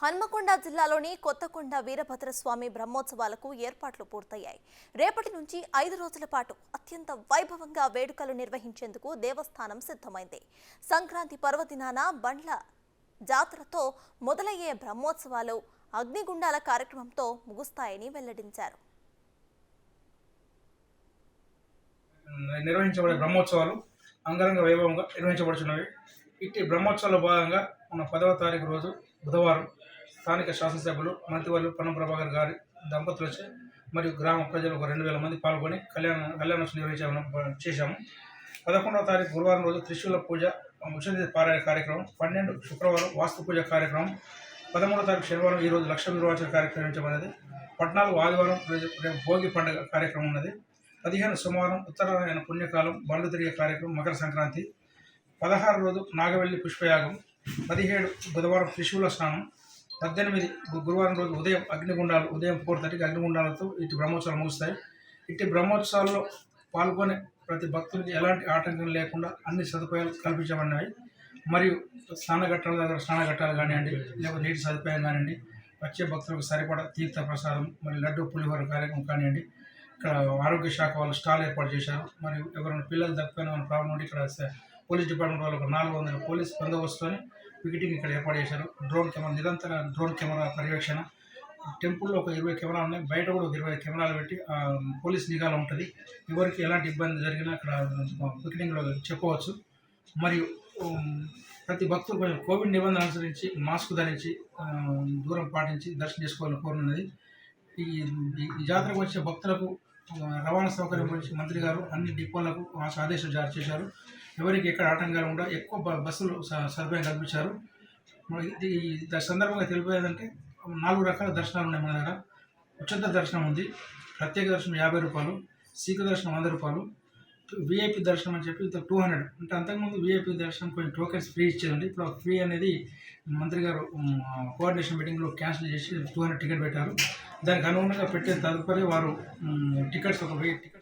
హన్మకొండ జిల్లాలోని కొత్తకొండ వీరభద్రస్వామి బ్రహ్మోత్సవాలకు ఏర్పాట్లు పూర్తయ్యాయి. రేపటి నుంచి 5 రోజుల పాటు అత్యంత వైభవంగా వేడుకలు నిర్వహించేందుకు దేవస్థానం సిద్ధమైంది. సంక్రాంతి పర్వదినాన బండ్ల జాతరతో మొదలయ్యే బ్రహ్మోత్సవాలు అగ్నిగుండాల కార్యక్రమంతో ముగుస్తాయని వెల్లడించారు. నిర్వహించబడే బ్రహ్మోత్సవాలు అంగరంగ వైభవంగా నిర్వహించబడుచున్నవి. ఇట్టి బ్రహ్మోత్సవాల్లో భాగంగా మన 10వ తారీఖు రోజు బుధవారం స్థానిక శాసనసభ్యులు మంత్రివర్యులు పొన్నం ప్రభాకర్ గారి దంపతులచే మరియు గ్రామ ప్రజలు ఒక 2000 మంది పాల్గొని కళ్యాణోత్సవం చేశాము. 11వ తారీఖు గురువారం రోజు త్రిశూల పూజ, ఉషధి పారాయణ కార్యక్రమం, 12 శుక్రవారం వాస్తు పూజ కార్యక్రమం, 13వ తారీఖు శనివారం ఈరోజు లక్ష నిర్వచన కార్యక్రమం నిర్వహించబడినది. 14 ఆదివారం రేపు భోగి పండుగ కార్యక్రమం ఉన్నది. 15 సోమవారం ఉత్తరాయణ పుణ్యకాలం బండ్లు తిరిగే కార్యక్రమం మకర సంక్రాంతి. 16 రోజు నాగవెల్లి పుష్పయాగం. 17 బుధవారం త్రిశూల స్నానం. 18 గురువారం రోజు ఉదయం అగ్నిగుండాలు, ఉదయం 4:30కి అగ్నిగుండాలతో ఇటు బ్రహ్మోత్సవాలు ముగుస్తాయి. ఇట్టి బ్రహ్మోత్సవాల్లో పాల్గొనే ప్రతి భక్తుడికి ఎలాంటి ఆటంకం లేకుండా అన్ని సదుపాయాలు కల్పించబడినవి. మరియు స్నానఘట్టాల దగ్గర స్నానఘట్టాలు కానివ్వండి, లేకపోతే నీటి సదుపాయం కానివ్వండి, వచ్చే భక్తులకు సరిపడా తీర్థ ప్రసాదం మరియు లడ్డు పులిహోర కార్యక్రమం కానివ్వండి, ఇక్కడ ఆరోగ్య శాఖ వాళ్ళు స్టాల్ ఏర్పాటు చేశారు. మరియు ఎవరైనా పిల్లలు తప్పిపోయిన ప్రాబ్లం ఉంటే ఇక్కడ పోలీస్ డిపార్ట్మెంట్ వాళ్ళు ఒక 400 పోలీస్ బందోబస్తుని విజిటింగ్ ఇక్కడ ఏర్పాటు చేశారు. డ్రోన్ కెమెరా, నిరంతర డ్రోన్ కెమెరా పర్యవేక్షణ. టెంపుల్లో ఒక 20 కెమెరాలు ఉన్నాయి, బయట కూడా ఒక 20 కెమెరాలు పెట్టి పోలీస్ నిఘాలో ఉంటుంది. ఎవరికి ఎలాంటి ఇబ్బంది జరిగినా అక్కడ విజిటింగ్లో చెప్పవచ్చు. మరియు ప్రతి భక్తులు కొంచెం కోవిడ్ నిబంధనలు అనుసరించి మాస్క్ ధరించి దూరం పాటించి దర్శనం చేసుకోవాలని కోరున్నది. ఈ జాతరకు వచ్చే భక్తులకు రవాణా సౌకర్యం గురించి మంత్రి గారు అన్ని డిపోలకు ఆదేశాలు జారీ చేశారు. ఎవరికి ఎక్కడ ఆటంకాలు ఉండా ఎక్కువ బస్సులు సదుపాయం కల్పించారు. ఈ సందర్భంగా తెలిపేదంటే 4 రకాల దర్శనాలు ఉన్నాయి మన దగ్గర. ఉచిత దర్శనం ఉంది, ప్రత్యేక దర్శనం 50 రూపాయలు, సీక దర్శనం 100 రూపాయలు, విఐపి దర్శనం అని చెప్పి 200. అంటే అంతకుముందు విఐపి దర్శనం కొంచెం టోకెన్స్ ఫ్రీ ఇచ్చేదండి. ఇప్పుడు ఫ్రీ అనేది మంత్రి గారు కోఆర్డినేషన్ మీటింగ్లో క్యాన్సిల్ చేసి 200 టికెట్ పెట్టారు. దానికి అనుగుణంగా పెట్టే తదుపరి వారు టికెట్స్ ఒక 1000 టికెట్